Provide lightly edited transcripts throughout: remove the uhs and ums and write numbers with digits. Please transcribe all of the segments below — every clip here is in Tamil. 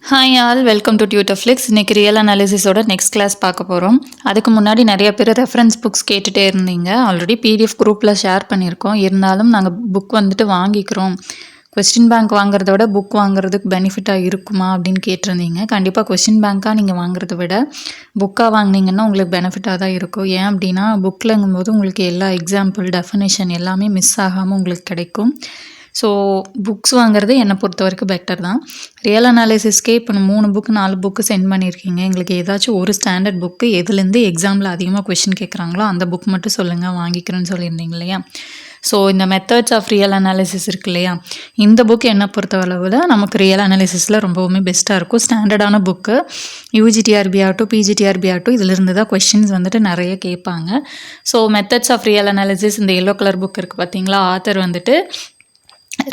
Hi all welcome to Tutorflix. இன்றைக்கி ரியல் அனாலிசிஸோட நெக்ஸ்ட் கிளாஸ் பார்க்க போகிறோம். அதுக்கு முன்னாடி நிறைய பேர் ரெஃபரன்ஸ் புக்ஸ் கேட்டுகிட்டே இருந்தீங்க. ஆல்ரெடி பிடிஎஃப் குரூப்பில் ஷேர் பண்ணியிருக்கோம். இருந்தாலும் நாங்கள் புக் வந்துட்டு வாங்கிக்கிறோம், கொஸ்டின் பேங்க் வாங்குறத விட புக் வாங்குறதுக்கு பெனிஃபிட்டாக இருக்குமா அப்படின்னு கேட்டிருந்தீங்க. கண்டிப்பாக கொஸ்டின் பேங்க்காக நீங்கள் வாங்குறத விட புக்காக வாங்கினீங்கன்னா உங்களுக்கு பெனிஃபிட்டாக தான் இருக்கும். ஏன் அப்படின்னா புக்கில்ங்கும்போது உங்களுக்கு எல்லா எக்ஸாம்பிள் டெஃபினேஷன் எல்லாமே மிஸ் ஆகாமல் உங்களுக்கு கிடைக்கும். ஸோ புக்ஸ் வாங்குறது என்னை பொறுத்த வரைக்கும் பெட்டர் தான். ரியல் அனாலிசிஸ்க்கே இப்போ 3 புக்கு 4 புக்கு சென்ட் பண்ணியிருக்கீங்க. எங்களுக்கு ஏதாச்சும் ஒரு ஸ்டாண்டர்ட் புக்கு எதுலேருந்து எக்ஸாமில் அதிகமாக கொஷின் கேட்குறாங்களோ அந்த புக் மட்டும் சொல்லுங்கள், வாங்கிக்கிறேன்னு சொல்லியிருந்தீங்க இல்லையா. ஸோ இந்த மெத்தட்ஸ் ஆஃப் ரியல் அனாலிசிஸ் இருக்கு இல்லையா, இந்த புக் என்னை பொறுத்த அளவில் நமக்கு ரியல் அனாலிசிஸில் ரொம்பவுமே பெஸ்ட்டாக இருக்கும். ஸ்டாண்டர்டான புக்கு, யூஜிடிஆர்பி ஆகட்டும் பிஜிடிஆர்பி ஆகட்டும், இதிலிருந்து தான் கொஷின்ஸ் வந்துட்டு நிறைய கேட்பாங்க. So methods of real analysis இந்த எல்லோ கலர் புக் இருக்குது பார்த்தீங்களா, ஆத்தர் வந்துட்டு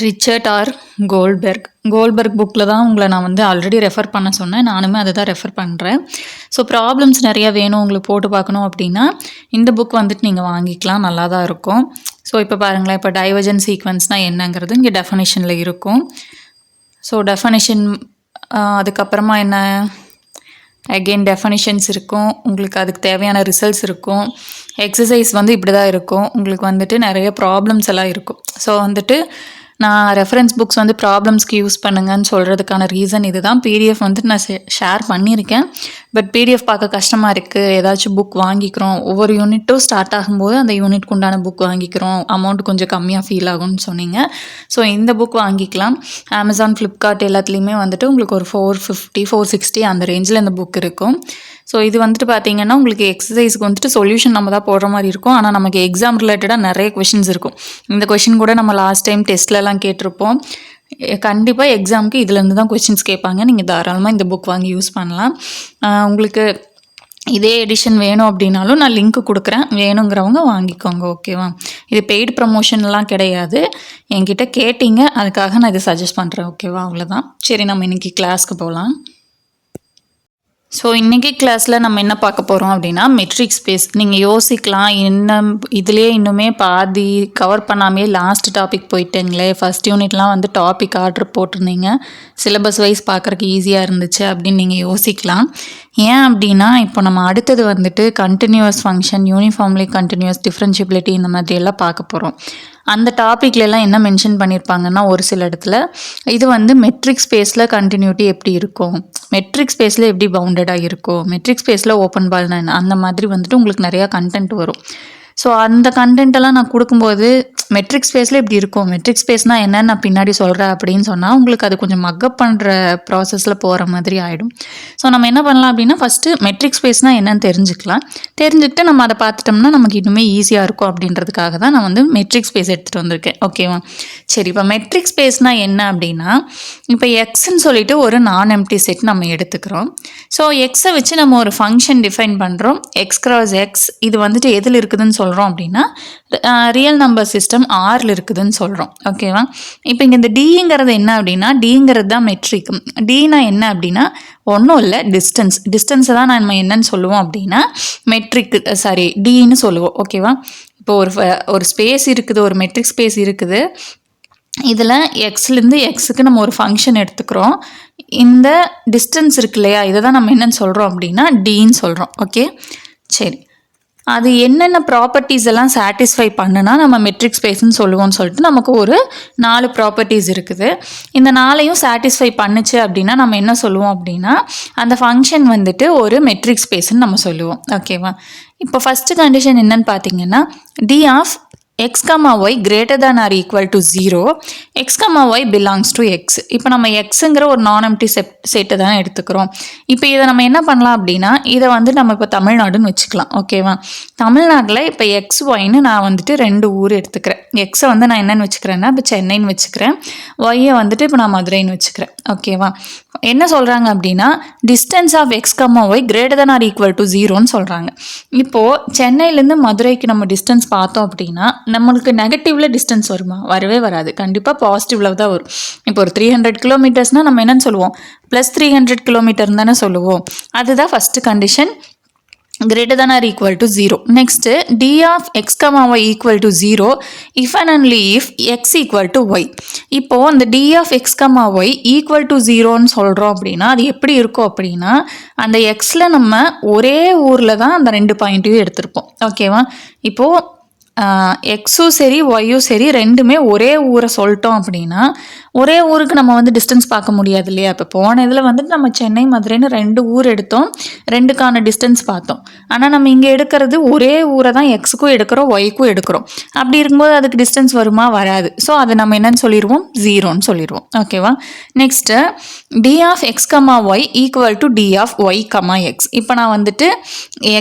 ரிச்சர்ட் ஆர் கோல்பெர்க் புக்கில் தான் உங்களை நான் வந்து ஆல்ரெடி ரெஃபர் பண்ண சொன்னேன். நானுமே அதை தான் ரெஃபர் பண்ணுறேன். ஸோ ப்ராப்ளம்ஸ் நிறையா வேணும் உங்களுக்கு போட்டு பார்க்கணும் அப்படின்னா இந்த புக் வந்துட்டு நீங்கள் வாங்கிக்கலாம், நல்லா தான் இருக்கும். ஸோ இப்போ பாருங்களேன், இப்போ டைவர்ஜன் சீக்வன்ஸ்னால் என்னங்கிறது இங்கே டெஃபனிஷனில் இருக்கும். ஸோ டெஃபனிஷன் அதுக்கப்புறமா என்ன அகெயின் டெஃபனிஷன்ஸ் இருக்கும், உங்களுக்கு அதுக்கு தேவையான ரிசல்ட்ஸ் இருக்கும், எக்ஸசைஸ் வந்து இப்படி தான் இருக்கும், உங்களுக்கு வந்துட்டு நிறைய ப்ராப்ளம்ஸ் எல்லாம் இருக்கும். ஸோ வந்துட்டு நான் ரெஃபரன்ஸ் புக்ஸ் வந்து ப்ராப்ளம்ஸ்க்கு யூஸ் பண்ணுங்கன்னு சொல்கிறதுக்கான ரீசன் இது தான். பிடிஎஃப் வந்துட்டு நான் ஷேர் பண்ணியிருக்கேன். பட் பிடிஎஃப் பார்க்க கஷ்டமாக இருக்குது, ஏதாச்சும் புக் வாங்கிக்கிறோம், ஒவ்வொரு யூனிட்டும் ஸ்டார்ட் ஆகும்போது அந்த யூனிட்க்கு உண்டான புக் வாங்கிக்கிறோம், அமௌண்ட் கொஞ்சம் கம்மியாக ஃபீல் ஆகும்னு சொன்னீங்க. ஸோ இந்த புக் வாங்கிக்கலாம். அமேசான், ஃப்ளிப்கார்ட் எல்லாத்துலேயுமே வந்துட்டு உங்களுக்கு ஒரு 450 460 அந்த ரேஞ்சில் இந்த புக் இருக்கும். ஸோ இது வந்துட்டு பார்த்தீங்கன்னா உங்களுக்கு எக்ஸசைஸ்க்கு வந்துட்டு சொல்யூஷன் நம்ம தான் போடுற மாதிரி இருக்கும். ஆனால் நமக்கு எக்ஸாம் ரிலேட்டடாக நிறைய கொஷின்ஸ் இருக்கும். இந்த கொஷின் கூட நம்ம லாஸ்ட் டைம் டெஸ்ட்லலாம் கேட்டிருப்போம். கண்டிப்பாக எக்ஸாமுக்கு இதுலேருந்து தான் கொஷின்ஸ் கேட்பாங்க. நீங்கள் தாராளமாக இந்த புக் வாங்கி யூஸ் பண்ணலாம். உங்களுக்கு இதே எடிஷன் வேணும் அப்படின்னாலும் நான் லிங்க் கொடுக்குறேன், வேணுங்கிறவங்க வாங்கிக்கோங்க, ஓகேவா. இது பெய்டு ப்ரமோஷன்லாம் கிடையாது, என்கிட்ட கேட்டிங்க அதுக்காக நான் இதை சஜஸ்ட் பண்ணுறேன், ஓகேவா. அவ்வளோதான். சரி, நம்ம இன்றைக்கி கிளாஸ்க்கு போகலாம். ஸோ இன்றைக்கி கிளாஸில் நம்ம என்ன பார்க்க போகிறோம் அப்படின்னா மெட்ரிக் ஸ்பேஸ். நீங்கள் யோசிக்கலாம், இன்னும் இதிலே இன்னுமே பாதி கவர் பண்ணாமே லாஸ்ட் டாபிக் போயிட்டீங்களே, ஃபஸ்ட் யூனிட்லாம் வந்து டாபிக் ஆர்டர் போட்டிருந்தீங்க, சிலபஸ் வைஸ் பார்க்குறக்கு ஈஸியாக இருந்துச்சு அப்படின்னு நீங்கள் யோசிக்கலாம். ஏன் அப்படின்னா இப்போ நம்ம அடுத்தது வந்துட்டு கண்டினியூஸ் ஃபங்க்ஷன், யூனிஃபார்ம்லி கண்டினியூஸ், டிஃப்ரென்ஷியபிலிட்டி இந்த மாதிரியெல்லாம் பார்க்க போகிறோம். அந்த டாப்பிக்லாம் என்ன மென்ஷன் பண்ணியிருப்பாங்கன்னா ஒரு சில இடத்துல இது வந்து மெட்ரிக் ஸ்பேஸில் கண்டினியூட்டி எப்படி இருக்கும், மெட்ரிக் ஸ்பேஸில் எப்படி பவுண்டடாக இருக்கும், மெட்ரிக் ஸ்பேஸில் ஓப்பன் பால்னா என்ன, அந்த மாதிரி வந்துட்டு உங்களுக்கு நிறையா கண்டென்ட் வரும். ஸோ அந்த கண்டென்ட்டெல்லாம் நான் கொடுக்கும்போது மெட்ரிக் ஸ்பேஸில் இப்படி இருக்கும், மெட்ரிக் ஸ்பேஸ்னால் என்னன்னு நான் பின்னாடி சொல்கிறேன் அப்படின்னு சொன்னால் உங்களுக்கு அது கொஞ்சம் மக்கப் பண்ணுற ப்ராசஸில் போகிற மாதிரி ஆகிடும். ஸோ நம்ம என்ன பண்ணலாம் அப்படின்னா ஃபஸ்ட்டு மெட்ரிக் ஸ்பேஸ்னால் என்னன்னு தெரிஞ்சுக்கிட்டு நம்ம அதை பார்த்துட்டோம்னா நமக்கு இன்னுமே ஈஸியாக இருக்கும் அப்படின்றதுக்காக தான் நான் வந்து மெட்ரிக் ஸ்பேஸ் எடுத்துகிட்டு வந்திருக்கேன், ஓகேவா. சரி, இப்போ மெட்ரிக் ஸ்பேஸ்னால் என்ன அப்படின்னா இப்போ எக்ஸ்ன்னு சொல்லிட்டு ஒரு நான் எம்டி செட் நம்ம எடுத்துக்கிறோம். ஸோ எக்ஸை வச்சு நம்ம ஒரு ஃபங்க்ஷன் டிஃபைன் பண்ணுறோம், எக்ஸ் கிராஸ் எக்ஸ். இது வந்துட்டு எதில் இருக்குதுன்னு சொல்கிறோம் அப்படின்னா ரியல் நம்பர் சிஸ்டம் ஆரில் இருக்குதுன்னு சொல்கிறோம், ஓகேவா. இப்போ இங்கே இந்த டிங்கிறது என்ன அப்படின்னா டிங்கிறது தான் மெட்ரிக். டினா என்ன அப்படின்னா ஒன்றும் இல்லை, டிஸ்டன்ஸை தான் நம்ம என்னன்னு சொல்லுவோம் அப்படின்னா மெட்ரிக் டின்னு சொல்லுவோம், ஓகேவா. இப்போ ஒரு ஸ்பேஸ் இருக்குது, ஒரு மெட்ரிக் ஸ்பேஸ் இருக்குது, இதில் எக்ஸ்லேருந்து எக்ஸுக்கு நம்ம ஒரு ஃபங்க்ஷன் எடுத்துக்கிறோம். இந்த டிஸ்டன்ஸ் இருக்கு இல்லையா, இதை தான் நம்ம என்னென்னு சொல்கிறோம் அப்படின்னா டின்னு சொல்கிறோம், ஓகே. சரி, அது என்னென்ன ப்ராப்பர்ட்டிஸ் எல்லாம் சாட்டிஸ்ஃபை பண்ணுனா நம்ம மெட்ரிக் ஸ்பேஸ்ன்னு சொல்லுவோம்னு சொல்லிட்டு நமக்கு ஒரு 4 ப்ராப்பர்ட்டிஸ் இருக்குது. இந்த 4ஐயும் சாட்டிஸ்ஃபை பண்ணுச்சு அப்படின்னா நம்ம என்ன சொல்லுவோம் அப்படின்னா அந்த ஃபங்க்ஷன் வந்துட்டு ஒரு மெட்ரிக் ஸ்பேஸ்ன்னு நம்ம சொல்லுவோம், ஓகேவா. இப்போ ஃபஸ்ட்டு கண்டிஷன் என்னன்னு பார்த்தீங்கன்னா D of x, y greater than or equal to 0, x, y belongs to x. இப்போ நம்ம எக்ஸுங்கிற ஒரு நான் எம்டி செட்டு தான் எடுத்துக்கிறோம். இப்போ இதை நம்ம என்ன பண்ணலாம் அப்படின்னா இதை வந்து நம்ம இப்போ தமிழ்நாடுன்னு வச்சுக்கலாம், ஓகேவா. தமிழ்நாட்டில் இப்போ எக்ஸ் ஒய்ன்னு நான் வந்துட்டு 2 ஊர் எடுத்துக்கிறேன். எக்ஸை வந்து நான் என்னென்னு வச்சுக்கிறேன்னா இப்போ சென்னைன்னு வச்சுக்கிறேன், ஒய்யை வந்துட்டு இப்போ நான் மதுரைன்னு வச்சுக்கிறேன், ஓகேவா. என்ன சொல்கிறாங்க அப்படின்னா distance of X, Y greater than or equal to 0ன்னு சொல்கிறாங்க. இப்போது சென்னையிலேருந்து மதுரைக்கு நம்ம டிஸ்டன்ஸ் பார்த்தோம் அப்படின்னா நம்மளுக்கு நெகட்டிவ்ல டிஸ்டன்ஸ் வருமா? வரவே வராது, கண்டிப்பாக பாசிட்டிவ்ல தான் வரும். இப்போ ஒரு 300 கிலோமீட்டர்ஸ்னால் நம்ம என்னன்னு சொல்லுவோம், +300 கிலோமீட்டர் தானே சொல்லுவோம். அதுதான் first condition. greater than or equal to 0. Next, d of x comma y equal to 0 if and only if x equal to y. இப்போ அந்த d of x comma y equal to 0ன்னு சொல்கிறோம் அப்படின்னா அது எப்படி இருக்கும் அப்படின்னா அந்த xல நம்ம ஒரே ஊரில் தான் அந்த 2 பாயிண்ட்டையும் எடுத்திருப்போம். ஓகேவா? இப்போது எக்ஸும் சரி ஒய்யும் சரி ரெண்டுமே ஒரே ஊரை சொல்லிட்டோம் அப்படின்னா ஒரே ஊருக்கு நம்ம வந்து டிஸ்டன்ஸ் பார்க்க முடியாது இல்லையா? இப்போ போன இதில் வந்துட்டு நம்ம சென்னை மதுரைன்னு 2 ஊர் எடுத்தோம், 2க்கான டிஸ்டன்ஸ் பார்த்தோம். ஆனால் நம்ம இங்கே எடுக்கிறது ஒரே ஊரை தான் எக்ஸுக்கும் எடுக்கிறோம் ஒய்க்கும் எடுக்கிறோம். அப்படி இருக்கும்போது அதுக்கு டிஸ்டன்ஸ் வருமா? வராது. ஸோ அதை நம்ம என்னன்னு சொல்லிடுவோம்? 0ன்னு சொல்லிடுவோம். ஓகேவா? Next D of X comma Y equal to D of Y comma X. இப்போ நான் வந்துட்டு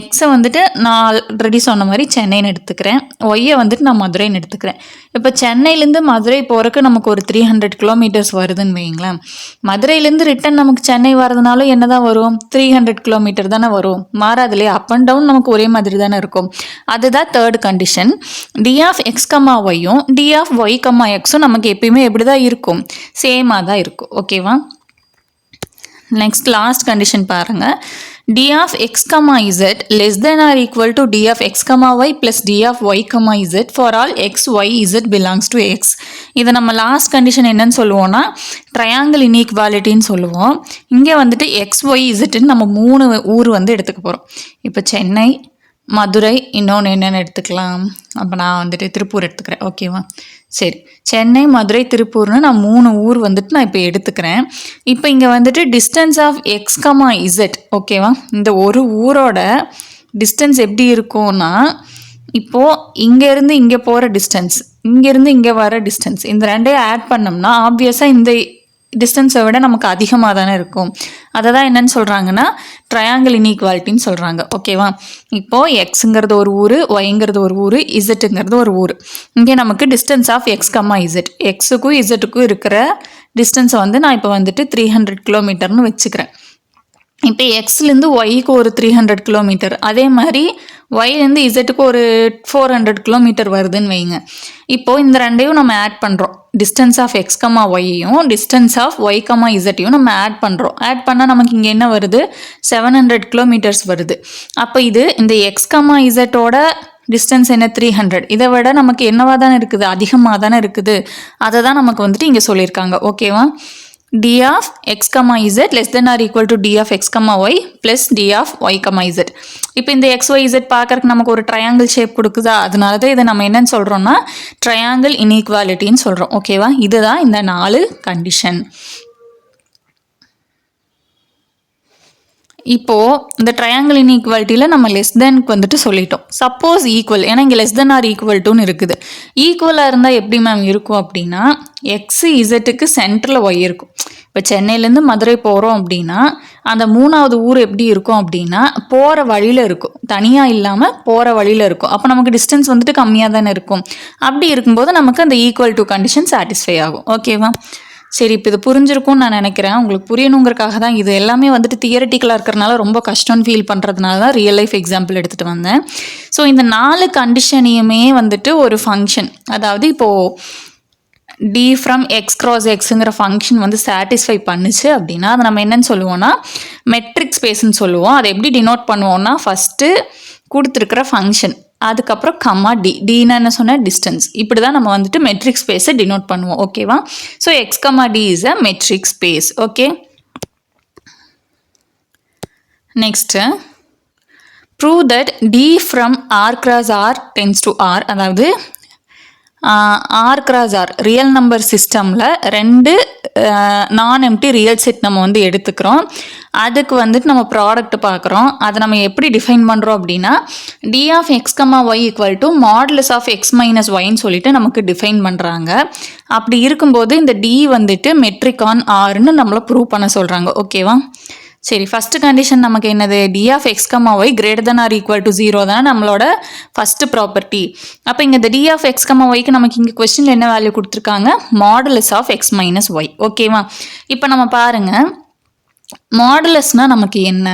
எக்ஸை வந்துட்டு நான் ஆல்ரெடி சொன்ன மாதிரி சென்னைன்னு எடுத்துக்கிறேன், ஒய்யை வந்துட்டு நான் மதுரைன்னு எடுத்துக்கிறேன். இப்போ சென்னையிலேருந்து மதுரை போகிறக்கு நமக்கு ஒரு 300 கிலோமீட்டர்ஸ் வருதுன்னு வைங்களேன். மதுரையிலேருந்து ரிட்டன் நமக்கு சென்னை வரதுனாலும் என்ன தான் வரும்? 300 கிலோமீட்டர் தானே வரும், மாறாது இல்லையா? அப் அண்ட் டவுன் நமக்கு ஒரே மாதிரி தானே இருக்கும். அதுதான் third condition. D of X comma ஒய்யும் டி ஆஃப் ஒய் கமா எக்ஸும் நமக்கு எப்பயுமே எப்படி தான் இருக்கும்? சேமாக தான் இருக்கும். ஓகேவா? நெக்ஸ்ட் லாஸ்ட் கண்டிஷன் பாருங்கள். d of x comma z less than or equal to d of x comma y plus d of y comma z for all x, y, z belongs to x. இதை நம்ம லாஸ்ட் கண்டிஷன் என்னன்னு சொல்லுவோம்னா ட்ரையாங்கிள் இன்இக்வாலிட்டின்னு சொல்லுவோம். இங்கே வந்துட்டு எக்ஸ் ஒய் இசட்னு நம்ம 3 ஊர் வந்து எடுத்துக்க போகிறோம். இப்போ சென்னை, மதுரை, இன்னொன்று என்னென்னு எடுத்துக்கலாம்? அப்போ நான் வந்துட்டு திருப்பூர் எடுத்துக்கிறேன். ஓகேவா? சரி, சென்னை, மதுரை, திருப்பூர்னு நான் 3 ஊர் வந்துட்டு நான் இப்போ எடுத்துக்கிறேன். இப்போ இங்கே வந்துட்டு distance of X comma Z. ஓகேவா? இந்த ஒரு ஊரோட டிஸ்டன்ஸ் எப்படி இருக்கும்னா இப்போது இங்கேருந்து இங்கே போகிற டிஸ்டன்ஸ், இங்கேருந்து இங்கே வர டிஸ்டன்ஸ், இந்த ரெண்டையும் ஆட் பண்ணோம்னா ஆப்வியஸாக இந்த டிஸ்டன்ஸை விட நமக்கு அதிகமாக தானே இருக்கும். அதை தான் என்னன்னு சொல்கிறாங்கன்னா ட்ரையாங்கிள் இன்இக்வாலிட்டின்னு சொல்கிறாங்க. ஓகேவா? இப்போது எக்ஸுங்கிறது ஒரு ஊர், ஒய்ங்கிறது ஒரு ஊர், இசட்டுங்கிறது ஒரு ஊர். இங்கே நமக்கு distance of x comma z, எக்ஸுக்கும் இசட்டுக்கும் இருக்கிற டிஸ்டன்ஸை வந்து நான் இப்போ வந்துட்டு 300 கிலோமீட்டர்னு வச்சுக்கிறேன். இப்போ எக்ஸ்லேருந்து ஒய்க்கு ஒரு 300 கிலோமீட்டர், அதே மாதிரி ஒய்லேருந்து இசட்டுக்கு ஒரு 400 கிலோமீட்டர் வருதுன்னு வைங்க. இப்போது இந்த ரெண்டையும் நம்ம ஆட் பண்ணுறோம். டிஸ்டன்ஸ் ஆஃப் எக்ஸ் கமா ஒய்யையும் டிஸ்டன்ஸ் ஆஃப் ஒய் கமா இசட்டையும் நம்ம ஆட் பண்ணுறோம். ஆட் பண்ணால் நமக்கு இங்கே என்ன வருது? 700 கிலோமீட்டர்ஸ் வருது. அப்போ இது இந்த எக்ஸ் கமா இசட்டோட டிஸ்டன்ஸ் என்ன? 300. இதை விட நமக்கு என்னவா தானே இருக்குது? அதிகமாக தானே இருக்குது. அதை தான் நமக்கு வந்துட்டு இங்கே சொல்லியிருக்காங்க. ஓகேவா? d of x comma z less than or equal to d of x comma y plus d of y comma z. இப்போ இந்த x y z பார்க்கறதுக்கு நமக்கு ஒரு ட்ரையாங்கிள் ஷேப் கொடுக்குதா? அதனால தான் இதை நம்ம என்னன்னு சொல்கிறோம்னா ட்ரையாங்கிள் இன்இக்வாலிட்டின்னு சொல்கிறோம். ஓகேவா? இதுதான் இந்த 4 கண்டிஷன். இப்போது இந்த ட்ரையாங்கிள் இன்இக்வாலிட்டியில் நம்ம லெஸ் தேனுக்கு வந்துட்டு சொல்லிட்டோம். சப்போஸ் ஈக்குவல், ஏன்னா இங்கே லெஸ் தென் ஆர் ஈக்குவல் டுன்னு இருக்குது. ஈக்குவலாக இருந்தால் எப்படி மேம் இருக்கும் அப்படின்னா எக்ஸு இசட்டுக்கு சென்டரில் ஒய் இருக்கும். இப்போ சென்னையிலேருந்து மதுரை போகிறோம் அப்படின்னா அந்த 3வது ஊர் எப்படி இருக்கும் அப்படின்னா போகிற வழியில் இருக்கும், தனியாக இல்லாமல் போகிற வழியில் இருக்கும். அப்போ நமக்கு டிஸ்டன்ஸ் வந்துட்டு கம்மியாக தானே இருக்கும். அப்படி இருக்கும்போது நமக்கு அந்த ஈக்குவல் டு கண்டிஷன் சாட்டிஸ்ஃபை ஆகும். ஓகேவா? சரி, இப்போ இது புரிஞ்சிருக்கும்னு நான் நினைக்கிறேன். உங்களுக்கு புரியணுங்கிறக்காக தான் இது எல்லாமே வந்துட்டு தியரட்டிக்கலாக இருக்கிறனால ரொம்ப கஷ்டம்னு ஃபீல் பண்ணுறதுனால தான் ரியல் லைஃப் எக்ஸாம்பிள் எடுத்துகிட்டு வந்தேன். ஸோ இந்த 4 கண்டிஷனையுமே வந்துட்டு ஒரு ஃபங்க்ஷன், அதாவது இப்போது டி ஃப்ரம் எக்ஸ் கிராஸ் எக்ஸுங்கிற ஃபங்க்ஷன் வந்து சாட்டிஸ்ஃபை பண்ணுச்சு அப்படின்னா அதை நம்ம என்னன்னு சொல்லுவோம்னா மெட்ரிக் ஸ்பேஸ்ன்னு சொல்லுவோம். அதை எப்படி டினோட் பண்ணுவோம்னா ஃபஸ்ட்டு கொடுத்துருக்கிற ஃபங்க்ஷன், அதுக்கப்புறம் கம்மா டி, டின்னு என்ன சொன்ன? டிஸ்டன்ஸ். இப்படி தான் நம்ம வந்துட்டு மெட்ரிக் ஸ்பேஸை டினோட் பண்ணுவோம். ஓகேவா? So x comma d is a metric space. Okay, next prove that d from R cross R dense to R, அதாவது R cross R real number சிஸ்டமில் 2 நான் எம்டி ரியல் செட் நம்ம வந்து எடுத்துக்கிறோம். அதுக்கு வந்துட்டு நம்ம ப்ராடக்ட் பார்க்குறோம். அதை நம்ம எப்படி டிஃபைன் பண்ணுறோம் அப்படின்னா d of x comma y equal to modulus of x minus ஒய்ன்னு சொல்லிட்டு நமக்கு டிஃபைன் பண்ணுறாங்க. அப்படி இருக்கும்போது இந்த டி வந்துட்டு மெட்ரிக் ஆன் ஆர்னு நம்மளை ப்ரூவ் பண்ண சொல்கிறாங்க. ஓகேவா? சரி, ஃபஸ்ட்டு கண்டிஷன் நமக்கு என்னது? D of x comma y greater than R equal to 0 தானே நம்மளோட ஃபஸ்ட்டு ப்ராப்பர்ட்டி. அப்போ இங்கே இந்த டி ஆஃப் எக்ஸ் கம்மா ஒய்க்கு நமக்கு இங்கே கொஸ்டினில் என்ன வேல்யூ கொடுத்துருக்காங்க? Modulus of x minus y. ஓகேவா? இப்போ நம்ம பாருங்கள், மாடுலஸ்னால் நமக்கு என்ன?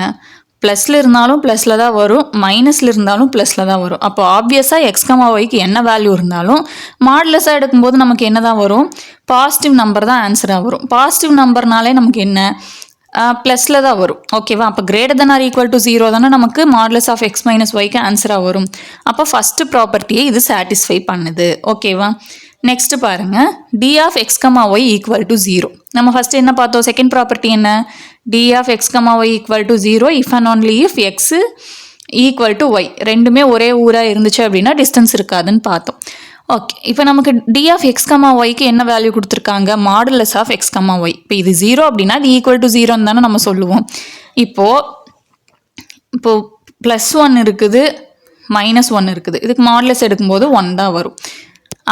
ப்ளஸில் இருந்தாலும் ப்ளஸில் தான் வரும், மைனஸில் இருந்தாலும் ப்ளஸில் தான் வரும். அப்போ ஆப்வியஸாக எக்ஸ் கம்மா ஒய்க்கு என்ன வேல்யூ இருந்தாலும் மாடுலஸாக எடுக்கும்போது நமக்கு என்ன தான் வரும்? பாசிட்டிவ் நம்பர் தான் ஆன்சராக வரும். பாசிட்டிவ் நம்பர்னாலே நமக்கு என்ன? ப்ளஸில் தான் வரும். ஓகேவா? அப்போ greater than R equal to 0 தானே நமக்கு மாடுலஸ் ஆஃப் எக்ஸ் மைனஸ் ஒய்க்கு ஆன்சராக வரும். அப்போ ஃபஸ்ட்டு ப்ராப்பர்ட்டியை இது சாட்டிஸ்ஃபை பண்ணுது. ஓகேவா? நெக்ஸ்ட் பாருங்க, d of X comma Y equal to 0. நம்ம ஃபர்ஸ்ட் என்ன பார்த்தோம்? செகண்ட் ப்ராப்பர்ட்டி என்ன? D of X comma Y equal to 0 if and only if x equal to y. ரெண்டுமே ஒரே ஊராக இருந்துச்சு அப்படின்னா டிஸ்டன்ஸ் இருக்காதுன்னு பார்த்தோம். ஓகே, இப்போ நமக்கு டி ஆஃப் எக்ஸ் கமா ஒய்க்கு என்ன வேல்யூ கொடுத்துருக்காங்க? Modulus of X comma y. இப்போ இது 0 அப்படின்னா இது ஈக்குவல் டு 0ன்னு தானே நம்ம சொல்லுவோம். இப்போது +1 இருக்குது, -1 இருக்குது. இதுக்கு மாடுலஸ் எடுக்கும்போது 1 தான் வரும்.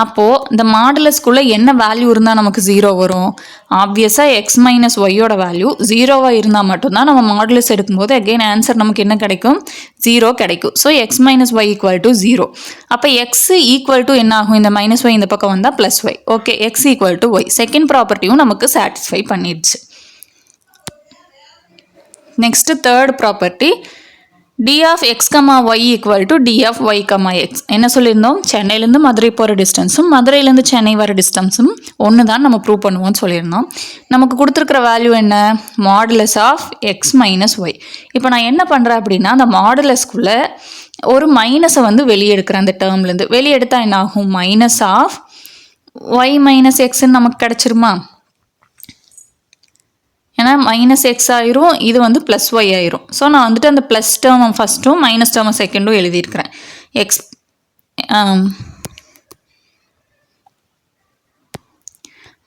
அப்போது இந்த மாடுலஸ்குள்ளே என்ன வேல்யூ இருந்தால் நமக்கு 0 வரும்? ஆப்வியஸாக எக்ஸ் மைனஸ் ஒய்யோட வேல்யூ 0வாக இருந்தால் மட்டும்தான் நம்ம மாடுலஸ் எடுக்கும்போது அகெயின் ஆன்சர் நமக்கு என்ன கிடைக்கும்? 0 கிடைக்கும். So x minus y equal to 0. அப்போ எக்ஸ் ஈக்குவல் டு என்ன ஆகும்? இந்த மைனஸ் ஒய் இந்த பக்கம் வந்தால் plus y. Okay, x equal to y. Second ப்ராப்பர்ட்டியும் நமக்கு சாட்டிஸ்ஃபை பண்ணிடுச்சு. Next third property, d of X comma Y equal to D of Y comma x. என்ன சொல்லியிருந்தோம்? சென்னையிலேருந்து மதுரை போகிற டிஸ்டன்ஸும் மதுரையிலேருந்து சென்னை வர டிஸ்டன்ஸும் ஒன்று தான் நம்ம ப்ரூவ் பண்ணுவோம்னு சொல்லியிருந்தோம். நமக்கு கொடுத்துருக்குற வேல்யூ என்ன? Modulus of x minus y. இப்போ நான் என்ன பண்ணுறேன் அப்படின்னா, அந்த மாடுலஸ்குள்ளே ஒரு மைனஸை வந்து வெளியே எடுக்கிறேன். அந்த டேர்ம்லேருந்து வெளியே எடுத்தால் என்ன ஆகும்? மைனஸ் ஆஃப் ஒய் மைனஸ் எக்ஸ்ன்னு நமக்கு கிடச்சிருமா? ஏன்னா மைனஸ் எக்ஸ் ஆயிரும், இது வந்து ப்ளஸ் ஒய் ஆயிரும். ஸோ நான் வந்துட்டு அந்த ப்ளஸ் டேர்ம் ஃபஸ்ட்டும் மைனஸ் டேர்ம் செகண்டும் எழுதியிருக்கிறேன். எக்ஸ்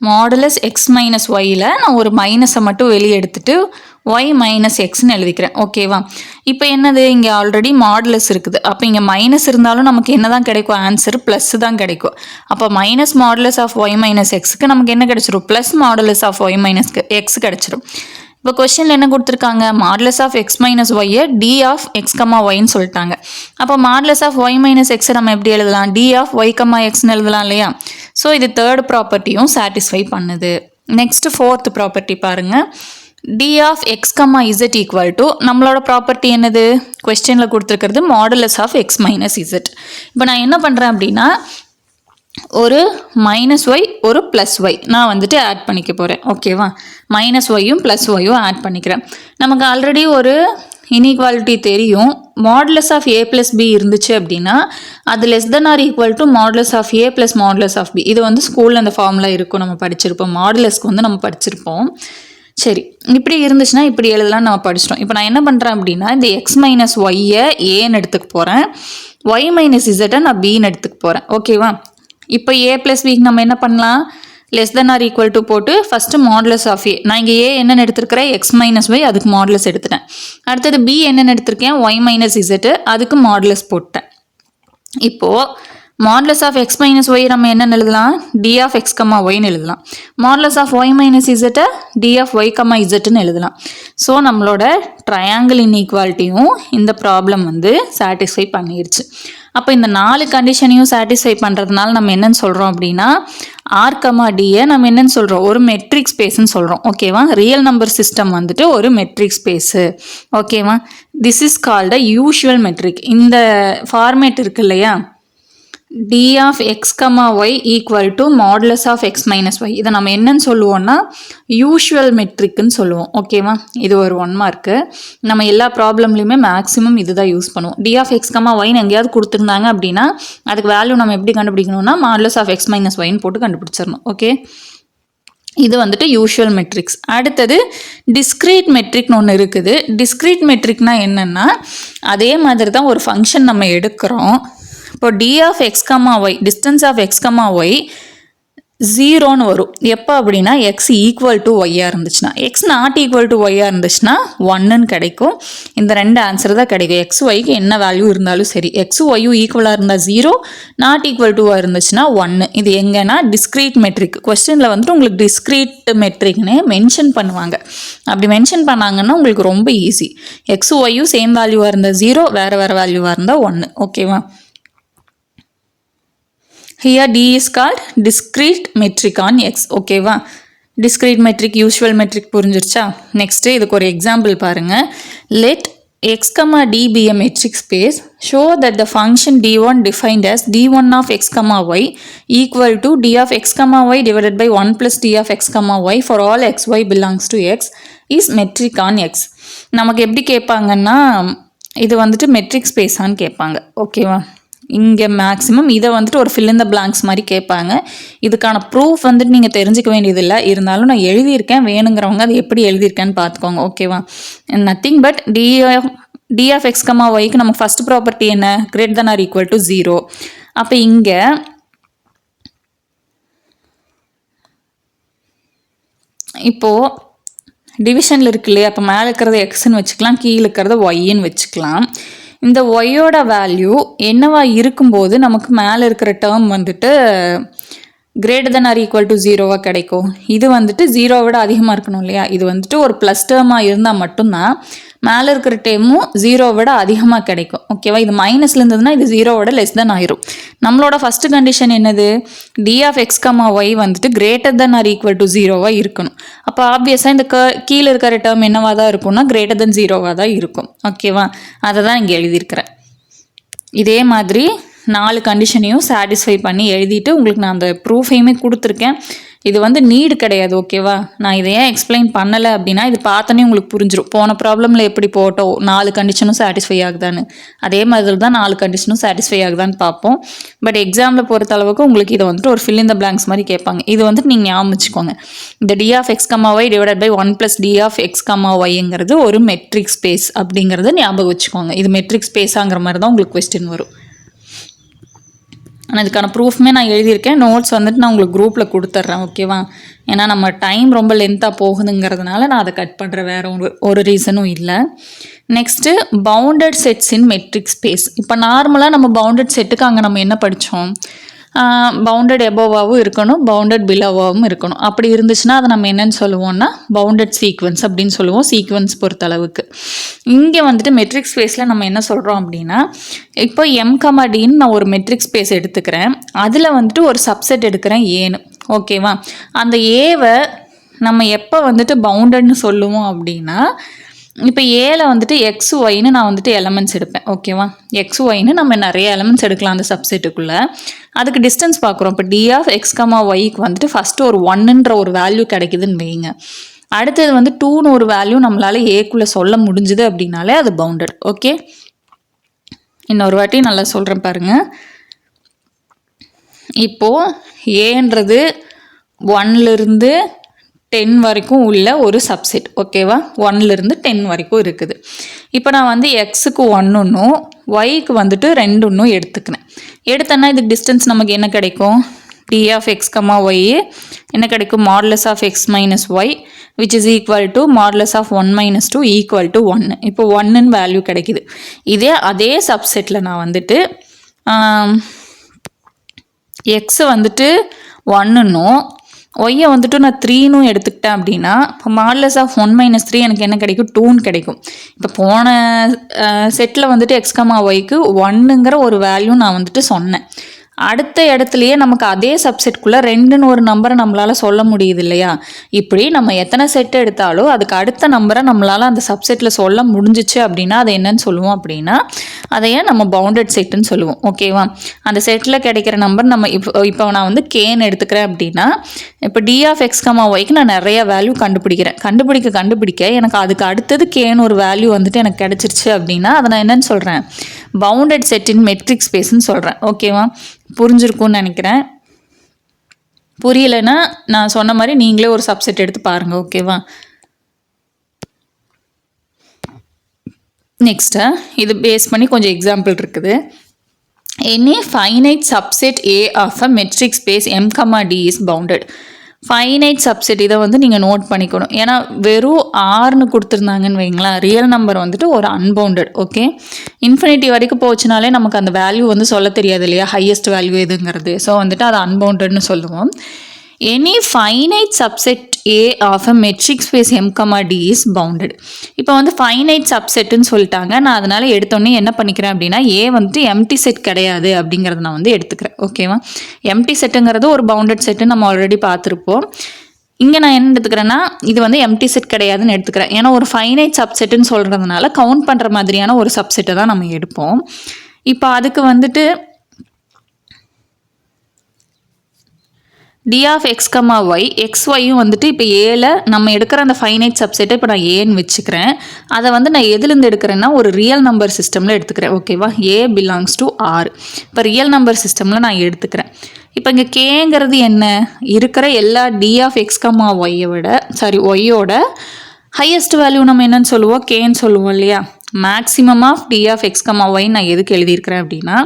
மாடுலஸ் எக்ஸ் மைனஸ் ஒய்யில் நான் ஒரு மைனஸை மட்டும் வெளியே எடுத்துட்டு ஒய் மைனஸ் எக்ஸ்ன்னு எழுதிக்கிறேன். ஓகேவா? இப்போ என்னது? இங்கே ஆல்ரெடி மாடுலஸ் இருக்குது. அப்போ இங்கே மைனஸ் இருந்தாலும் நமக்கு என்ன தான் கிடைக்கும்? ஆன்சர் ப்ளஸ் தான் கிடைக்கும். அப்போ minus modulus of y minus எக்ஸுக்கு நமக்கு என்ன கிடைச்சிரும்? Plus modulus of y minus x கிடைச்சிரும். இப்போ கொஸ்டினில் என்ன கொடுத்துருக்காங்க? மாடுலஸ் ஆஃப் எக்ஸ் மைனஸ் ஒய்யை டி ஆஃப் எக்ஸ் கமா ஒய்ன்னு சொல்லிட்டாங்க. அப்போ மாடுலஸ் ஆஃப் ஒய் மைனஸ் எக்ஸை நம்ம எப்படி எழுதலாம்? டி ஆஃப் ஒய் கமா எக்ஸ்ன்னு எழுதலாம் இல்லையா? ஸோ இது தேர்ட் ப்ராப்பர்ட்டியும் சாட்டிஸ்ஃபை பண்ணுது. நெக்ஸ்ட் ஃபோர்த் ப்ராப்பர்ட்டி பாருங்கள், d of X comma z equal to நம்மளோட ப்ராப்பர்ட்டி என்னது? கொஸ்டினில் கொடுத்துருக்கிறது modulus of x minus z. இப்போ நான் என்ன பண்ணுறேன் அப்படின்னா, ஒரு மைனஸ் ஒய் ஒரு ப்ளஸ் ஒய் நான் வந்துட்டு ஆட் பண்ணிக்க போகிறேன். ஓகேவா? மைனஸ் ஒய்யும் ப்ளஸ் ஒய்யும் ஆட் பண்ணிக்கிறேன். நமக்கு ஆல்ரெடி ஒரு இன்இக்வாலிட்டி தெரியும். Modulus of a plus b இருந்துச்சு அப்படின்னா அது less than R equal to modulus of a plus modulus of b. இது வந்து ஸ்கூலில் அந்த ஃபார்முலா இருக்கும், நம்ம படிச்சிருப்போம். மாடுலஸ்க்கு வந்து நம்ம படிச்சிருப்போம். சரி, இப்படி இருந்துச்சுன்னா இப்படி எழுதலாம் நம்ம படிச்சிட்டோம். இப்போ நான் என்ன பண்ணுறேன் அப்படின்னா, இந்த எக்ஸ் மைனஸ் ஒய்யை ஏன்னு எடுத்துக்க போகிறேன், ஒய் மைனஸ் இசட்டை நான் பின்னு எடுத்துக்க போகிறேன். ஓகேவா? இப்போ ஏ ப்ளஸ் பிக்கு நம்ம என்ன பண்ணலாம்? Less than R equal to போட்டு ஃபஸ்ட்டு மாடுலஸ் ஆஃப் ஏ, நான் இங்கே ஏ என்னென்னு எடுத்துருக்கிறேன்? எக்ஸ் மைனஸ் ஒய், அதுக்கு மாடுலஸ் எடுத்துட்டேன். அடுத்தது பி என்னென்னு எடுத்திருக்கேன்? ஒய் மைனஸ் இசட்டு, அதுக்கு மாடுலஸ் போட்டேன். இப்போது modulus of x minus y நம்ம என்னென்னு எழுதலாம்? டி ஆஃப் எக்ஸ் கமா ஒய்னு எழுதலாம். மாடுலஸ் ஆஃப் ஒய் மைனஸ் இசட்டை டி ஆஃப் ஒய் கமா இசட்டுன்னு எழுதலாம். ஸோ நம்மளோட ட்ரையாங்கிள் இன்இக்வாலிட்டியும் இந்த ப்ராப்ளம் வந்து சாட்டிஸ்ஃபை பண்ணிடுச்சு. அப்போ இந்த 4 கண்டிஷனையும் சாட்டிஸ்ஃபை பண்ணுறதுனால நம்ம என்னென்னு சொல்கிறோம் அப்படின்னா, ஆர் கமா டியை நம்ம என்னென்னு சொல்கிறோம்? ஒரு மெட்ரிக் ஸ்பேஸ்ன்னு சொல்கிறோம். ஓகேவா? ரியல் நம்பர் சிஸ்டம் வந்துட்டு ஒரு மெட்ரிக் ஸ்பேஸு. ஓகேவா? This is called a usual metric. இந்த ஃபார்மேட் இருக்கு இல்லையா? D of X comma Y equal to modulus of x minus y. இதை நம்ம என்னன்னு சொல்லுவோம்னா யூஷுவல் மெட்ரிக்குன்னு சொல்லுவோம். ஓகேவா? இது ஒரு 1 மார்க்கு. நம்ம எல்லா ப்ராப்ளம்லையுமே மேக்ஸிமம் இது தான் யூஸ் பண்ணுவோம். டி ஆஃப் எக்ஸ் கமா ஒய்னு எங்கேயாவது கொடுத்துருந்தாங்க அப்படின்னா அதுக்கு வேல்யூ நம்ம எப்படி கண்டுபிடிக்கணும்னா மாடுலஸ் ஆஃப் எக்ஸ் மைனஸ் ஒய்ன்னு போட்டு கண்டுபிடிச்சிடணும். ஓகே, இது வந்துட்டு யூஷுவல் மெட்ரிக்ஸ். அடுத்தது டிஸ்க்ரீட் மெட்ரிக்னு ஒன்று இருக்குது. டிஸ்க்ரீட் மெட்ரிக்னா என்னென்னா, அதே மாதிரி தான் ஒரு ஃபங்க்ஷன் நம்ம எடுக்கிறோம். இப்போ d of X comma y, distance of X comma y 0ன்னு வரும். எப்போ அப்படின்னா எக்ஸ் ஈக்குவல் டு ஒய்யாக இருந்துச்சுன்னா. எக்ஸ் நாட் ஈக்குவல் டு ஒய்யாக இருந்துச்சுன்னா 1ன்னு கிடைக்கும். இந்த 2 ஆன்சர் தான் கிடைக்கும். எக்ஸ் ஒய்க்கு என்ன வேல்யூ இருந்தாலும் சரி. எக்ஸ் ஒய்யும் ஈக்குவலாக இருந்தால் 0, நாட் ஈக்குவல் டுவாக இருந்துச்சுன்னா 1. இது எங்கன்னா டிஸ்க்ரீட் மெட்ரிக். கொஸ்டினில் வந்துட்டு உங்களுக்கு டிஸ்க்ரீட் மெட்ரிக்னு மென்ஷன் பண்ணுவாங்க. அப்படி மென்ஷன் பண்ணாங்கன்னா உங்களுக்கு ரொம்ப ஈஸி. எக்ஸ் ஒய்யும் சேம் வேல்யூவாக இருந்தால் 0, வேறு வேல்யூவாக இருந்தால் 1. ஓகேவா? Here D is called discrete metric on X. ஓகேவா? discrete metric, usual metric புரிஞ்சிருச்சா? நெக்ஸ்ட்டு இதுக்கு ஒரு எக்ஸாம்பிள் பாருங்கள். let x comma d be a metric space, show that the function d1 defined as d1 of x comma y equal to d of x comma y divided by 1 plus d of x comma y for all xy belongs to x is metric on x. நமக்கு எப்படி கேட்பாங்கன்னா இது வந்துட்டு மெட்ரிக் ஸ்பேஸான்னு கேட்பாங்க. ஓகேவா? இங்கே மேக்ஸிமம் இதை வந்துட்டு ஒரு ஃபில் இன் த பிளாங்க்ஸ் மாதிரி கேட்பாங்க. இதுக்கான ப்ரூஃப் வந்துட்டு நீங்கள் தெரிஞ்சுக்க வேண்டியதில்லை. இருந்தாலும் நான் எழுதியிருக்கேன், வேணுங்கிறவங்க அது எப்படி எழுதியிருக்கேன்னு பார்த்துக்கோங்க. ஓகேவா? Nothing but d of X comma ஒய்க்கு நம்ம ஃபஸ்ட் ப்ராப்பர்ட்டி என்ன? Greater than R equal to 0. அப்போ இங்கே இப்போது டிவிஷனில் இருக்கு இல்லையா? அப்போ மேலே இருக்கிறத எக்ஸ்ன்னு வச்சுக்கலாம், கீழே இருக்கிறத ஒய்ன்னு வச்சுக்கலாம். இந்த ஒய்யோட வேல்யூ என்னவா இருக்கும்போது நமக்கு மேலே இருக்கிற டேர்ம் வந்துட்டு greater than R equal to 0வாக கிடைக்கும். இது வந்துட்டு 0 விட அதிகமாக இருக்கணும் இல்லையா? இது வந்துட்டு ஒரு ப்ளஸ் டேர்மாக இருந்தால் மட்டும்தான் மேலே இருக்கிற டேர்மும் 0 விட அதிகமாக கிடைக்கும். ஓகேவா? இது மைனஸில் இருந்ததுன்னா இது 0 லெஸ் தென் ஆயிரும். நம்மளோட ஃபஸ்ட்டு கண்டிஷன் என்னது? D of X comma y வந்துட்டு greater than R equal to 0வாக இருக்கணும். அப்போ ஆப்வியஸாக இந்த கீழே இருக்கிற டேர்ம் என்னவாக தான் இருக்கும்னா கிரேட்டர் தென் 0வாக தான் இருக்கும். ஓகேவா? அதை தான் இங்கே எழுதியிருக்கிறேன். இதே மாதிரி 4 கண்டிஷனையும் சாட்டிஸ்ஃபை பண்ணி எழுதிட்டு உங்களுக்கு நான் அந்த ப்ரூஃபையுமே கொடுத்துருக்கேன். இது வந்து நீடு கிடையாது. ஓகேவா? நான் இதை ஏன் எக்ஸ்பிளைன் பண்ணலை அப்படின்னா இது பார்த்தோன்னே உங்களுக்கு புரிஞ்சிடும். போன ப்ராப்ளமில் எப்படி போட்டோம் 4 கண்டிஷனும் சாட்டிஸ்ஃபை ஆகுதான்னு, அதே மாதிரி தான் 4 கண்டிஷனும் சாட்டிஸ்ஃபை ஆகுதான்னு பார்ப்போம். பட் எக்ஸாமில் பொறுத்த அளவுக்கு உங்களுக்கு இதை வந்துட்டு ஒரு ஃபில் இன் த பிளாங்க்ஸ் மாதிரி கேட்பாங்க. இது வந்துட்டு நீங்கள் ஞாபகம் வச்சுக்கோங்க. இந்த d of X comma y divided by 1 + d of X comma ஒய்ங்கிறது ஒரு மெட்ரிக் ஸ்பேஸ் அப்படிங்கிறத ஞாபகம் வச்சுக்கோங்க. இது மெட்ரிக் ஸ்பேஸாங்கிற மாதிரி தான் உங்களுக்கு கொஸ்டின் வரும். ஆனால் இதுக்கான ப்ரூஃப்மே நான் எழுதியிருக்கேன். நோட்ஸ் வந்துட்டு நான் உங்களுக்கு குரூப்பில் கொடுத்துட்றேன். ஓகேவா? ஏன்னா நம்ம டைம் ரொம்ப லென்த்தாக போகுதுங்கிறதுனால நான் அதை கட் பண்ணுற வேறு ஒரு ரீசனும் இல்லை. நெக்ஸ்ட்டு பவுண்டட் செட்ஸ் இன் மெட்ரிக் ஸ்பேஸ். இப்போ நார்மலாக நம்ம பவுண்டட் செட்டுக்கு அங்கே நம்ம என்ன படித்தோம்? பவுண்டட் எபோவாகவும் இருக்கணும், பவுண்டட் பிலோவாகவும் இருக்கணும். அப்படி இருந்துச்சுன்னா அதை நம்ம என்னென்னு சொல்லுவோம்னா பவுண்டட் சீக்வன்ஸ் அப்படின்னு சொல்லுவோம், சீக்வன்ஸ் பொறுத்தளவுக்கு. இங்கே வந்துட்டு மெட்ரிக் ஸ்பேஸில் நம்ம என்ன சொல்கிறோம் அப்படின்னா, இப்போ எம் கமா டின்னு நான் ஒரு மெட்ரிக் ஸ்பேஸ் எடுத்துக்கிறேன், அதில் வந்துட்டு ஒரு சப்செட் எடுக்கிறேன் ஏன்னு. ஓகேவா? அந்த ஏவை நம்ம எப்போ வந்துட்டு பவுண்டட்னு சொல்லுவோம் அப்படின்னா, இப்போ ஏல வந்துட்டு எக்ஸ் ஒய்னு நான் வந்துட்டு எலமெண்ட்ஸ் எடுப்பேன். ஓகேவா? எக்ஸ் ஒய்னு நம்ம நிறைய எலமெண்ட்ஸ் எடுக்கலாம் அந்த சப்செட்டுக்குள்ளே. அதுக்கு டிஸ்டன்ஸ் பார்க்குறோம். இப்போ டி ஆஃப் எக்ஸ் கமா ஒய்க்கு வந்துட்டு ஃபஸ்ட்டு ஒரு 1ன்ற ஒரு வேல்யூ கிடைக்குதுன்னு வைங்க. அடுத்தது வந்து 2ன்னு ஒரு வேல்யூ நம்மளால் ஏக்குள்ளே சொல்ல முடிஞ்சுது அப்படின்னாலே அது பவுண்டட். ஓகே, இன்னொரு வாட்டி நல்லா சொல்கிறேன் பாருங்கள். இப்போது ஏன்றது 1லேருந்து 10 வரைக்கும் உள்ள ஒரு சப்செட். ஓகேவா? 1லேருந்து 10 வரைக்கும் இருக்குது. இப்போ நான் வந்து எக்ஸுக்கு 1ன்னும் ஒய்க்கு வந்துட்டு 2ன்னும் எடுத்துக்கிறேன். எடுத்தேன்னா இதுக்கு டிஸ்டன்ஸ் நமக்கு என்ன கிடைக்கும்? D of X comma y என்ன கிடைக்கும்? Modulus of x minus y which is equal to modulus of 1 - 2 equal to 1. இப்போ 1ன்னு வேல்யூ கிடைக்குது. அதே சப்செட்டில் நான் வந்துட்டு எக்ஸை வந்துட்டு 1ன்னும் ஒய்யை வந்துட்டு நான் 3ன்னும் எடுத்துக்கிட்டேன் அப்படின்னா இப்போ மாடுலஸ் ஆஃப் 1 - 3 எனக்கு என்ன கிடைக்கும்? 2ன்னு கிடைக்கும். இப்போ போன செட்டில் வந்துட்டு எக்ஸ் கமா ஒய்க்கு 1ங்கிற ஒரு வேல்யூ நான் வந்துட்டு சொன்னேன். அடுத்த இடத்துலையே நமக்கு அதே சப்செட்குள்ளே 2ன்னு ஒரு நம்பரை நம்மளால் சொல்ல முடியுது இல்லையா? இப்படி நம்ம எத்தனை செட் எடுத்தாலும் அதுக்கு அடுத்த நம்பரை நம்மளால் அந்த சப்செட்டில் சொல்ல முடிஞ்சிச்சு அப்படின்னா அதை என்னன்னு சொல்லுவோம் அப்படின்னா அதையே நம்ம பவுண்டட் செட்டுன்னு சொல்லுவோம். ஓகேவா? அந்த செட்டில் கிடைக்கிற நம்பர் நம்ம இப்போ நான் வந்து கேன்னு எடுத்துக்கிறேன் அப்படின்னா இப்போ டி ஆஃப் எக்ஸ் கமா ஒய்க்கு நான் நிறைய வேல்யூ கண்டுபிடிக்கிறேன். கண்டுபிடிக்க எனக்கு அதுக்கு அடுத்தது கேன்னு ஒரு வேல்யூ வந்துட்டு எனக்கு கிடச்சிருச்சு அப்படின்னா அதை நான் என்னன்னு சொல்கிறேன்? பவுண்டட் செட்டின் மெட்ரிக் ஸ்பேஸ்ன்னு சொல்கிறேன். ஓகேவா? புரிஞ்சிருக்கும்னு நினைக்கிறேன். புரியலைன்னா நான் சொன்ன மாதிரி நீங்களே ஒரு சப்செட் எடுத்து பாருங்கள். ஓகேவா? நெக்ஸ்ட்டு இது பேஸ் பண்ணி கொஞ்சம் எக்ஸாம்பிள் இருக்குது. Any finite subset A of a metric space M comma d is bounded. Finite subset இதை வந்து நீங்கள் நோட் பண்ணிக்கணும். ஏன்னா வெறும் 6ன்னு கொடுத்துருந்தாங்கன்னு வைங்களேன், ரியல் நம்பர் வந்துட்டு ஒரு அன்பவுண்டட். ஓகே, இன்ஃபினிட்டி வரைக்கும் போச்சுனாலே நமக்கு அந்த வேல்யூ வந்து சொல்ல தெரியாது இல்லையா, ஹையஸ்ட் வேல்யூ எதுங்கிறது. ஸோ வந்துட்டு அது அன்பவுண்டட்னு சொல்லுவோம். Any finite subset A of a metric space M comma d is bounded. இப்போ வந்து ஃபைனைட் சப்செட்டுன்னு சொல்லிட்டாங்க. நான் அதனால் எடுத்தோடனே என்ன பண்ணிக்கிறேன் அப்படின்னா ஏ வந்துட்டு எம்டி செட் கிடையாது அப்படிங்கிறத நான் வந்து எடுத்துக்கிறேன். ஓகேவா? எம்டி செட்டுங்கிறது ஒரு பவுண்டட் செட்டு நம்ம ஆல்ரெடி பார்த்துருப்போம். இங்கே நான் என்ன எடுத்துக்கிறேன்னா இது வந்து எம்டி செட் கிடையாதுன்னு எடுத்துக்கிறேன். ஏன்னா ஒரு ஃபைனைட் சப்செட்டுன்னு சொல்கிறதுனால கவுண்ட் பண்ணுற மாதிரியான ஒரு சப்செட்டை தான் நம்ம எடுப்போம். இப்போ அதுக்கு வந்துட்டு d of X comma y எக்ஸ்ஒய்யும் வந்துட்டு இப்போ ஏல நம்ம எடுக்கிற அந்த ஃபைனைட் சப்செட்டை இப்போ நான் ஏன்னு வச்சுக்கிறேன். அதை வந்து நான் எதுலேருந்து எடுக்கிறேன்னா ஒரு ரியல் நம்பர் சிஸ்டமில் எடுத்துக்கிறேன். ஓகேவா, ஏ பிலாங்ஸ் டு ஆர். இப்போ ரியல் நம்பர் சிஸ்டமில் நான் எடுத்துக்கிறேன். இப்போ இங்கே கேங்கிறது என்ன, இருக்கிற எல்லா டி ஆஃப் எக்ஸ் கமா ஒய்யோட ஹையஸ்ட் வேல்யூ நம்ம என்னன்னு சொல்லுவோம், கேன்னு சொல்லுவோம் இல்லையா. Maximum of d of X comma y நான் எதுக்கு எழுதியிருக்கிறேன் அப்படின்னா,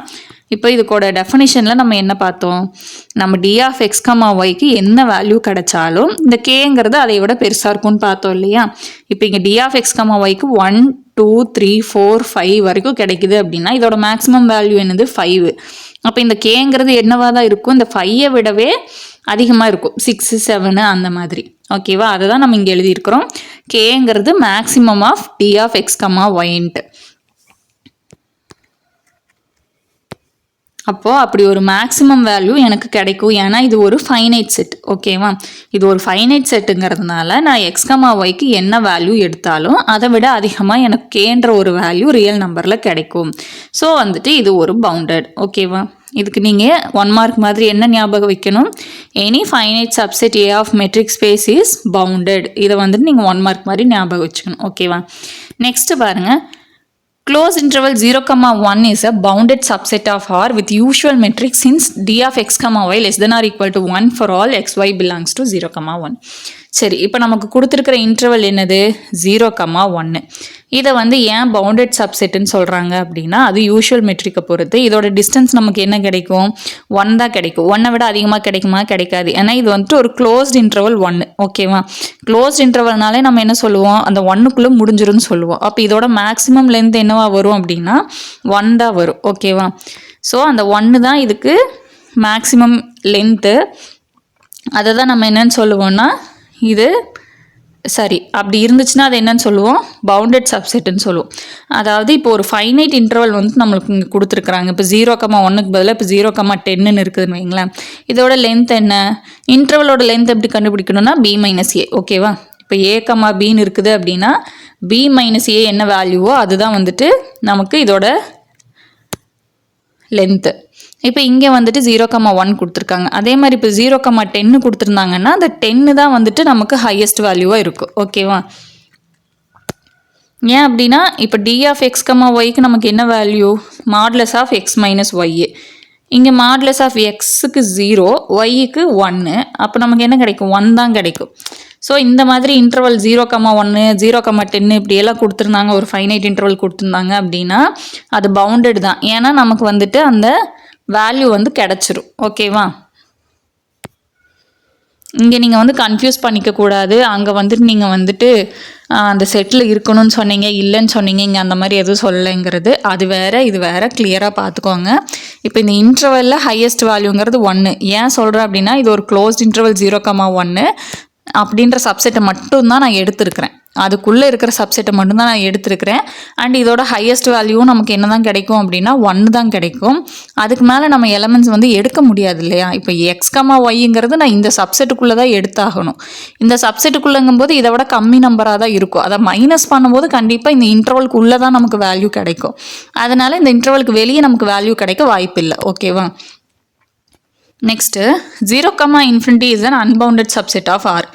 இப்போ இதுக்கோட டெஃபினிஷனில் நம்ம என்ன பார்த்தோம், நம்ம டி ஆஃப் எக்ஸ் கமா ஒய்க்கு என்ன வேல்யூ கிடைச்சாலும் இந்த கேங்கிறது அதை விட பெருசாக இருக்கும்னு பார்த்தோம் இல்லையா. இப்போ இங்கே டி ஆஃப் எக்ஸ் கமா ஒய்க்கு 1 2 3 4 5 வரைக்கும் கிடைக்குது அப்படின்னா இதோட மேக்ஸிமம் வேல்யூ என்னது 5. அப்போ இந்த கேங்கிறது என்னவா தான் இருக்கும், இந்த 5ஐ விடவே அதிகமாக இருக்கும், 6 7 அந்த மாதிரி. ஓகேவா, அதை தான் நம்ம இங்கே எழுதியிருக்கிறோம். கேங்கிறது maximum of d of X comma ஒய்ன்ட்டு. அப்போது அப்படி ஒரு மேக்ஸிமம் வேல்யூ எனக்கு கிடைக்கும். ஏன்னா இது ஒரு ஃபைனைட் செட். ஓகேவா, இது ஒரு ஃபைனைட் செட்டுங்கிறதுனால நான் எக்ஸ் கமா ஒய்க்கு என்ன வேல்யூ எடுத்தாலும் அதை விட அதிகமாக எனக்கு கேன்ற ஒரு வேல்யூ ரியல் நம்பரில் கிடைக்கும். ஸோ வந்துட்டு இது ஒரு பவுண்டட். ஓகேவா, இதுக்கு நீங்கள் 1 மார்க் மாதிரி என்ன ஞாபகம் வைக்கணும், any finite subset A of metric space is bounded. இதை வந்துட்டு நீங்கள் 1 மார்க் மாதிரி ஞாபகம் வச்சுக்கணும். ஓகேவா, நெக்ஸ்ட்டு பாருங்கள். Closed interval 0, 1 is a bounded subset of R with usual metric since d of x, y less than or equal to 1 for all x, y belongs to 0, 1. சரி, இப்போ நமக்கு கொடுத்துருக்கிற இன்டர்வல் என்னது 0, 1. இதை வந்து ஏன் பவுண்டட் சப்செட்டுன்னு சொல்கிறாங்க அப்படின்னா அது யூஷுவல் மெட்ரிக்கை பொறுத்து இதோட டிஸ்டன்ஸ் நமக்கு என்ன கிடைக்கும், 1 தான் கிடைக்கும். 1 விட அதிகமாக கிடைக்குமா, கிடைக்காது. ஏன்னா இது வந்துட்டு ஒரு க்ளோஸ்ட் இன்டர்வல் 1. ஓகேவா, க்ளோஸ்ட் இன்டர்வல்னாலே நம்ம என்ன சொல்லுவோம், அந்த 1க்குள்ளே முடிஞ்சிரும்னு சொல்லுவோம். அப்போ இதோட மேக்ஸிமம் லென்த் என்னவா வரும் அப்படின்னா 1 தான் வரும். ஓகேவா, ஸோ அந்த 1 தான் இதுக்கு மேக்ஸிமம் லென்த்து. அதை தான் நம்ம என்னன்னு சொல்லுவோம்னா இது சரி அப்படி இருந்துச்சுன்னா அது என்னன்னு சொல்லுவோம், பவுண்டட் சப்செட்டுன்னு சொல்லுவோம். அதாவது இப்போ ஒரு ஃபைனைட் இன்டர்வல் வந்து நம்மளுக்கு இங்கே கொடுத்துருக்குறாங்க. இப்போ 0, 1க்கு பதிலாக இப்போ 0, 10ன்னு இருக்குதுன்னு வைங்களேன். இதோட லென்த் என்ன, இன்டர்வலோட லென்த் எப்படி கண்டுபிடிக்கணும்னா b - a. ஓகேவா, இப்போ a, bன்னு இருக்குது அப்படின்னா b - a என்ன வேல்யூவோ அதுதான் வந்துட்டு நமக்கு இதோட லென்த்து. இப்போ இங்கே வந்துட்டு 0, 1 கொடுத்துருக்காங்க. அதே மாதிரி இப்போ 0, 10 கொடுத்துருந்தாங்கன்னா அந்த 10 தான் வந்துட்டு நமக்கு ஹையஸ்ட் வேல்யூவாக இருக்கும். ஓகேவா, ஏன் அப்படின்னா இப்போ டி ஆஃப் எக்ஸ் ஒய்க்கு நமக்கு என்ன value, modulus of x minus y. இங்கே மாடுலஸ் ஆஃப் எக்ஸுக்கு 0, ஒய்க்கு 1. அப்போ நமக்கு என்ன கிடைக்கும், 1 தான் கிடைக்கும். ஸோ இந்த மாதிரி இன்டர்வல் 0, 1 0, 10 இப்படியெல்லாம் கொடுத்துருந்தாங்க, ஒரு ஃபைனைட் இன்டர்வல் கொடுத்துருந்தாங்க அப்படின்னா அது பவுண்டட் தான். ஏன்னா நமக்கு வந்துட்டு அந்த வேல்யூ வந்து கிடச்சிரும். ஓகேவா, இங்கே நீங்கள் வந்து கன்ஃபியூஸ் பண்ணிக்கக்கூடாது. அங்கே வந்துட்டு நீங்கள் வந்துட்டு அந்த செட்டில் இருக்கணும்னு சொன்னீங்க, இல்லைன்னு சொன்னீங்க, இங்கே அந்த மாதிரி எதுவும் சொல்லலைங்கிறது அது வேறு இது வேறு, கிளியராக பார்த்துக்கோங்க. இப்போ இந்த இன்டர்வலில் ஹையஸ்ட் வேல்யூங்கிறது 1. ஏன் சொல்கிறேன் அப்படின்னா இது ஒரு க்ளோஸ்ட் இன்டர்வல் 0, 1 அப்படின்ற சப்செட்டை மட்டும்தான் நான் எடுத்திருக்கிறேன். அதுக்குள்ளே இருக்கிற சப்செட்டை மட்டும்தான் நான் எடுத்திருக்கிறேன். அண்ட் இதோட ஹையஸ்ட் வேல்யூவும் நமக்கு என்ன தான் கிடைக்கும் அப்படின்னா 1 தான் கிடைக்கும். அதுக்கு மேலே நம்ம எலமெண்ட்ஸ் வந்து எடுக்க முடியாது இல்லையா. இப்போ எக்ஸ், ஒய்ங்கிறது நான் இந்த சப்செட்டுக்குள்ளே தான் எடுத்தாகணும். இந்த சப்செட்டுக்குள்ளேங்கும் போது இதை விட கம்மி நம்பராக தான் இருக்கும். அதை மைனஸ் பண்ணும்போது கண்டிப்பாக இந்த இன்டர்வலுக்குள்ளே தான் நமக்கு வேல்யூ கிடைக்கும். அதனால் இந்த இன்டர்வலுக்கு வெளியே நமக்கு வேல்யூ கிடைக்க வாய்ப்பு இல்லை. ஓகேவா, next 0, ∞ is an unbounded subset of R.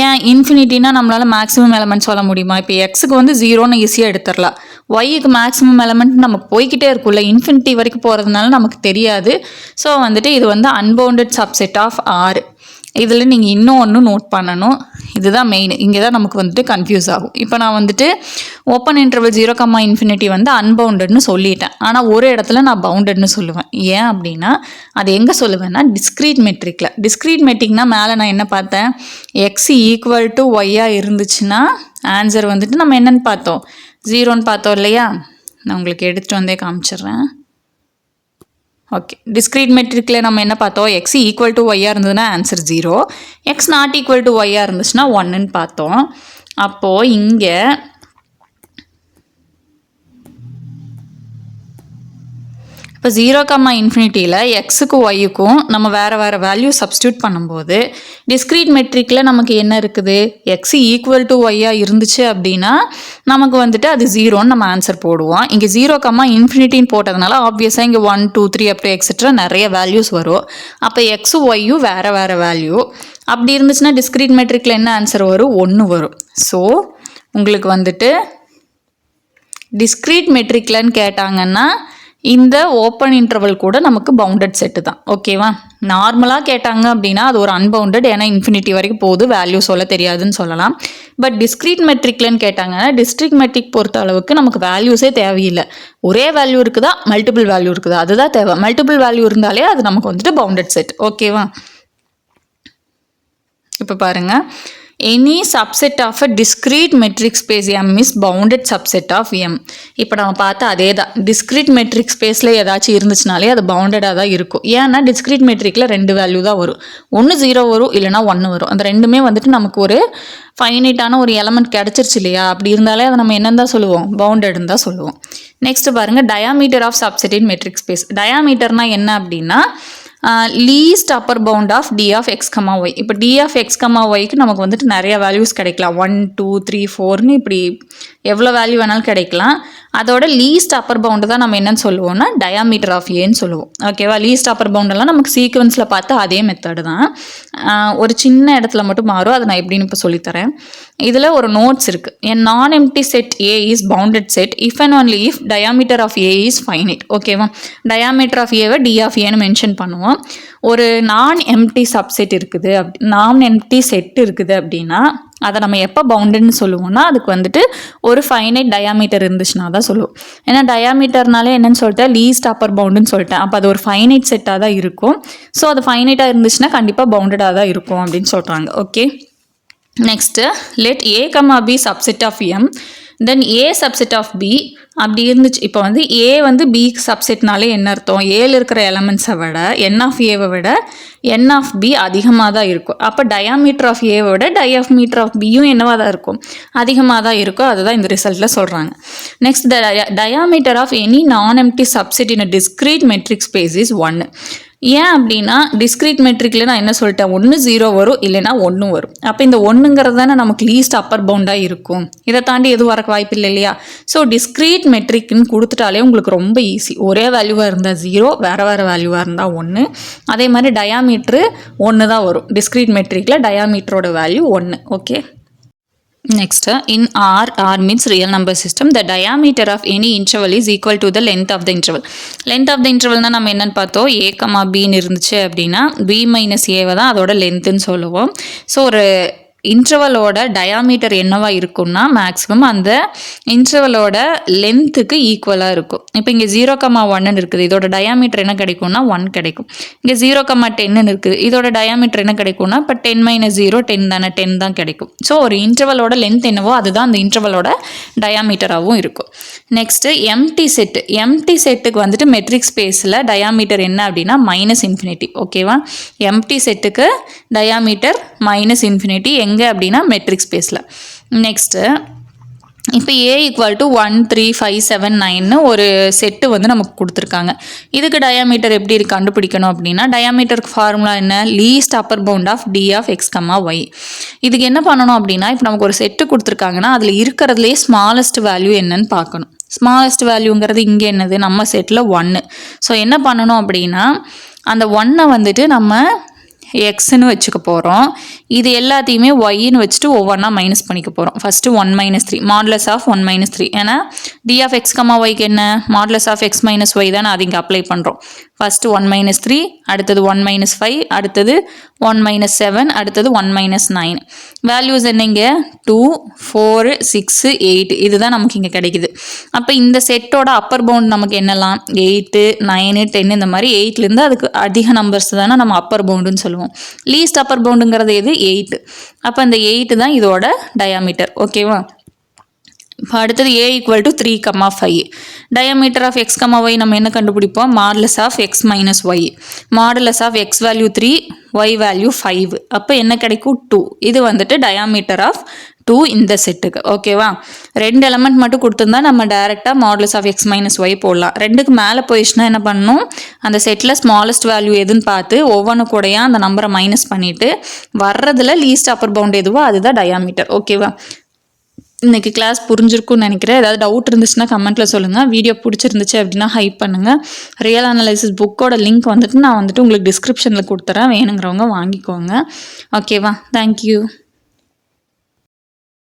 ஏன் இன்ஃபினிட்டினா நம்மளால் மேக்ஸிமம் எலமெண்ட் சொல்ல முடியுமா, இப்போ எக்ஸுக்கு வந்து 0ன்னு ஈஸியாக எடுத்துடலாம். ஒய்க்கு மேக்ஸிமம் எலமெண்ட் நமக்கு போய்கிட்டே இருக்கும்ல, இன்ஃபினிட்டி வரைக்கும் போகிறதுனால நமக்கு தெரியாது. ஸோ வந்துட்டு இது வந்து அன்பவுண்டட் சப்செட் ஆஃப் ஆர். இதில் நீங்கள் இன்னும் ஒன்று நோட் பண்ணணும், இதுதான் மெயின். இங்கே தான் நமக்கு வந்துட்டு கன்ஃபியூஸ் ஆகும். இப்போ நான் வந்துட்டு ஓப்பன் இன்டர்வல் 0, ∞ வந்து அன்பவுண்டட்னு சொல்லிட்டேன். ஆனால் ஒரு இடத்துல நான் பவுண்டட்னு சொல்லுவேன். ஏன் அப்படின்னா அது எங்கே சொல்லுவேன்னா டிஸ்க்ரீட் மெட்ரிக்கில். டிஸ்க்ரீட் மெட்ரிக்னால் மேலே நான் என்ன பார்த்தேன், எக்ஸ் ஈக்குவல் டு ஒய்யாக இருந்துச்சுன்னா ஆன்சர் வந்துட்டு நம்ம என்னென்னு பார்த்தோம், 0ன்னு பார்த்தோம் இல்லையா. நான் உங்களுக்கு எடுத்துகிட்டு வந்தே காமிச்சிட்றேன். ஓகே, டிஸ்க்ரீட் மெட்ரிக்கில் நம்ம என்ன பார்த்தோம், எக்ஸ் ஈக்குவல் டு ஒய்யாக இருந்ததுன்னா answer 0, x not equal to ஒய்யாக இருந்துச்சுன்னா 1ன்னு பார்த்தோம். அப்போது இங்கே இப்போ 0, எக்ஸுக்கும் ஒய்யுக்கும் நம்ம வேறு வேறு வேல்யூ சப்ஸ்டியூட் பண்ணும்போது டிஸ்க்ரீட் மெட்ரிக்கில் நமக்கு என்ன இருக்குது, எக்ஸ் ஈக்குவல் டு ஒய்யாக இருந்துச்சு அப்படின்னா நமக்கு வந்துட்டு அது 0ன்னு நம்ம ஆன்சர் போடுவோம். இங்கே 0, போட்டதுனால ஆப்வியஸாக இங்கே 1, 2, 3 அப் டு எக்ஸெட்ரா நிறைய வேல்யூஸ் வரும். அப்போ எக்ஸும் ஒய்யும் வேறு வேறு வேல்யூ. அப்படி இருந்துச்சுன்னா டிஸ்க்ரீட் மெட்ரிக்கில் என்ன ஆன்சர் வரும், 1 வரும். ஸோ உங்களுக்கு வந்துட்டு டிஸ்க்ரீட் மெட்ரிக்லன்னு கேட்டாங்கன்னா இந்த ஓப்பன் இன்டர்வல் கூட நமக்கு பவுண்டட் செட்டு தான். ஓகேவா? நார்மலாக கேட்டாங்க அப்படின்னா அது ஒரு அன்பவுண்டட், ஏன்னா இன்ஃபினிட்டி வரைக்கும் போகுது, வேல்யூ சொல்ல தெரியாதுன்னு சொல்லலாம். பட் டிஸ்க்ரீட் மெட்ரிக்லன்னு கேட்டாங்கன்னா டிஸ்க்ரீட் மெட்ரிக் பொறுத்த அளவுக்கு நமக்கு வேல்யூஸே தேவையில்லை. ஒரே வேல்யூ இருக்குதா, மல்டிபிள் வேல்யூ இருக்குதா, அதுதான் தேவை. மல்டிபிள் வேல்யூ இருந்தாலே அது நமக்கு வந்துட்டு பவுண்டட் செட். ஓகேவா? இப்போ பாருங்கள், any subset of a discrete metric space M is bounded subset of M. இப்போ நம்ம பார்த்தா அதே தான், டிஸ்க்ரீட் மெட்ரிக் ஸ்பேஸில் ஏதாச்சும் இருந்துச்சுனாலே அது பவுண்டடாக தான் இருக்கும். ஏன்னா டிஸ்க்ரீட் மெட்ரிக்கில் 2 வேல்யூ தான் வரும், ஒன்று 0 வரும், இல்லைனா 1 வரும். அந்த ரெண்டுமே வந்துட்டு நமக்கு ஒரு ஃபைனைட்டான ஒரு எலமெண்ட் கிடச்சிருச்சு இல்லையா, அப்படி இருந்தாலே அதை நம்ம என்னன்னு தான் சொல்லுவோம், பவுண்டட்னு தான் சொல்லுவோம். நெக்ஸ்ட் பாருங்கள், diameter of subset in metric space. டயாமீட்டர்னா என்ன அப்படின்னா least upper bound of d of X comma y. இப்போ டி ஆஃப் எக்ஸ் கமா ஒய்க்கு நமக்கு வந்துட்டு நிறைய வேல்யூஸ் கிடைக்கலாம், 1, 2, 3, 4ன்னு இப்படி எவ்வளோ வேல்யூ வேணாலும் கிடைக்கலாம். அதோட லீஸ்ட் அப்பர் பவுண்டு தான் நம்ம என்னன்னு சொல்லுவோம்னா டயாமீட்டர் ஆஃப் ஏன்னு சொல்லுவோம். ஓகேவா? லீஸ்ட் அப்பர் பவுண்டெல்லாம் நமக்கு சீக்வன்ஸில் பார்த்தா அதே மெத்தடு தான், ஒரு சின்ன இடத்துல மட்டும் மாறும். அதை நான் எப்படின்னு இப்போ சொல்லித்தரேன். இதில் ஒரு நோட்ஸ் இருக்குது. என் non empty set A is bounded set if and only if diameter of A is finite. ஓகேவா? டயாமீட்டர் ஆஃப் ஏவை டி ஆஃப் ஏன்னு மென்ஷன் பண்ணுவோம். ஒரு நான் எம்டி சப்செட் இருக்குது, நான் எம்டி செட் இருக்குது அப்படின்னா அதை நம்ம எப்போ பவுண்டட்னு சொல்லுவோம்னா அதுக்கு வந்துட்டு ஒரு ஃபைனைட் டயாமீட்டர் இருந்துச்சுன்னா தான் சொல்லுவோம். ஏன்னா டயாமீட்டர்னாலே என்னன்னு சொல்லிட்டேன், லீஸ்ட் அப்பர் பவுண்டுன்னு சொல்லிட்டேன். அப்போ அது ஒரு ஃபைனைட் செட்டாக தான் இருக்கும். ஸோ அது ஃபைனைட்டாக இருந்துச்சுன்னா கண்டிப்பாக பவுண்டடாக தான் இருக்கும் அப்படின்னு சொல்கிறாங்க. Okay, next let A comma B subset of M then A subset of B அப்படி இருந்துச்சு. இப்போ வந்து ஏ வந்து பி சப்செட்னாலே என்ன அர்த்தம், ஏல இருக்கிற எலமெண்ட்ஸை விட என் ஆஃப் ஏவை விட என் ஆஃப் பி அதிகமாக தான் இருக்கும். அப்போ டயாமீட்டர் ஆஃப் ஏவை விட டயாமீட்டர் ஆஃப் பியும் என்னவாக தான் இருக்கும், அதிகமாக தான் இருக்கும். அதுதான் இந்த ரிசல்ட்டில் சொல்கிறாங்க. Next, diameter of any non empty subset in a discrete metric space is 1. ஏன் அப்படின்னா டிஸ்க்ரீட் மெட்ரிக்கில் நான் என்ன சொல்லிட்டேன், 1 0 வரும், இல்லைனா 1 வரும். அப்போ இந்த 1ங்கிறது தானே நமக்கு லீஸ்ட் அப்பர் பவுண்டாக இருக்கும். இதை தாண்டி எதுவும் வரக்கு வாய்ப்பு இல்லை இல்லையா? ஸோ டிஸ்க்ரீட் மெட்ரிக்னு கொடுத்துட்டாலே உங்களுக்கு ரொம்ப ஈஸி. ஒரே வேல்யூவாக இருந்தால் 0, வேறு வேறு வேல்யூவாக இருந்தால் 1. அதே மாதிரி டயாமீட்ரு 1 தான் வரும். டிஸ்க்ரீட் மெட்ரிக்கில் டயாமீட்டரோட value 1. Okay, next, in R means real number system, the diameter of any interval is equal to the length of the interval. Length of the interval தான் நம்ம என்னன்னு பார்த்தோம், a, bன்னு இருந்துச்சு அப்படின்னா b minus a தான் அதோட லென்த்துன்னு சொல்லுவோம். ஸோ ஒரு இன்டர்வலோட டயாமீட்டர் என்னவா இருக்கும்னா மேக்ஸிமம் அந்த இன்டர்வலோட லென்த்துக்கு ஈக்குவலாக இருக்கும். இப்போ இங்கே 0,1 இருக்குது, இதோட டயாமீட்டர் என்ன கிடைக்கும்னா 1 கிடைக்கும். இங்கே 0,10 இருக்குது, இதோட டயாமீட்டர் என்ன கிடைக்கும்னா இப்போ 10 - 0 10 தானே, 10 தான் கிடைக்கும். ஸோ ஒரு இன்டர்வலோட லென்த் என்னவோ அதுதான் அந்த இன்டர்வலோட டயாமீட்டராகவும் இருக்கும். Next empty set. எம்டி செட்டுக்கு வந்துட்டு மெட்ரிக் ஸ்பேஸில் டயாமீட்டர் என்ன அப்படின்னா -∞. ஓகேவா? எம்டி செட்டுக்கு டயாமீட்டர் -∞. எங்கே அப்படின்னா மெட்ரிக் ஸ்பேஸில். நெக்ஸ்ட்டு இப்போ A = 1 3 5 7 9ன்னு ஒரு செட்டு வந்து நமக்கு கொடுத்துருக்காங்க. இதுக்கு டயாமீட்டர் எப்படி கண்டுபிடிக்கணும் அப்படின்னா டயாமீட்டருக்கு ஃபார்முலா என்ன, least upper bound of d of X comma y. இதுக்கு என்ன பண்ணணும் அப்படின்னா இப்போ நமக்கு ஒரு செட்டு கொடுத்துருக்காங்கன்னா அதில் இருக்கிறதுலே ஸ்மாலஸ்ட் வேல்யூ என்னன்னு பார்க்கணும். ஸ்மாலஸ்ட் வேல்யூங்கிறது இங்கே என்னது, நம்ம செட்டில் 1. ஸோ என்ன பண்ணணும் அப்படின்னா அந்த 1 வந்துட்டு நம்ம எக்ஸ்ன்னு வச்சுக்க போகிறோம். இது எல்லாத்தையுமே ஒய்ன்னு வச்சுட்டு ஒவ்வொன்றா மைனஸ் பண்ணிக்க போகிறோம். First 1 - 3 modulus of 1 - 3. ஏன்னா டி ஆஃப் எக்ஸ் கமா ஒய்க்கு என்ன, modulus of x minus y தான் அது இங்கே அப்ளை பண்ணுறோம். ஃபஸ்ட்டு 1 - 3, அடுத்தது 1 - 5, அடுத்தது 1 - 7, அடுத்தது 1 - 9. வேல்யூஸ் என்னங்க 2 4 6 8 இதுதான் நமக்கு இங்கே கிடைக்குது. அப்போ இந்த செட்டோட அப்பர் பவுண்ட் நமக்கு என்னலாம் 8 9 10 இந்த மாதிரி 8லேருந்து அதுக்கு அதிக நம்பர்ஸ் தானே நம்ம அப்பர் பவுண்டுன்னு சொல்லுவோம். லீஸ்ட் அப்பர் பவுண்டுங்கிறது எது 8. அப்போ இந்த 8 தான் இதோட டயாமீட்டர். ஓகேவா? இப்போ அடுத்தது A = 3, 5. Diameter of X comma y நம்ம என்ன கண்டுபிடிப்போம், modulus of x minus y. Modulus of x value 3, y value 5. அப்போ என்ன கிடைக்கும், 2. இது வந்துட்டு டயாமீட்டர் ஆஃப் 2 இந்த செட்டுக்கு. ஓகேவா, 2 எலமெண்ட் மட்டும் கொடுத்துருந்தா நம்ம டைரெக்டாக modulus of x minus y போடலாம். 2க்கு மேலே போயிடுச்சுன்னா என்ன பண்ணணும், அந்த செட்டில் ஸ்மாலஸ்ட் வேல்யூ எதுன்னு பார்த்து ஒவ்வொன்று கூடயா அந்த நம்பரை மைனஸ் பண்ணிவிட்டு வர்றதுல லீஸ்ட் அப்பர் பவுண்ட் எதுவோ அதுதான் டயாமீட்டர். ஓகேவா, இன்னைக்கு கிளாஸ் புரிஞ்சிருக்கும்னு நினைக்கிறேன். ஏதாவது டவுட் இருந்துச்சுன்னா கமெண்ட்டில் சொல்லுங்கள். வீடியோ பிடிச்சிருந்துச்சு அப்படின்னா ஹைப் பண்ணுங்கள். ரியல் அனாலிசிஸ் புக்கோட லிங்க் வந்துட்டு நான் வந்துட்டு உங்களுக்கு டிஸ்கிரிப்ஷனில் கொடுத்துறேன், வேணுங்கிறவங்க வாங்கிக்கோங்க. ஓகேவா, தேங்க்யூ.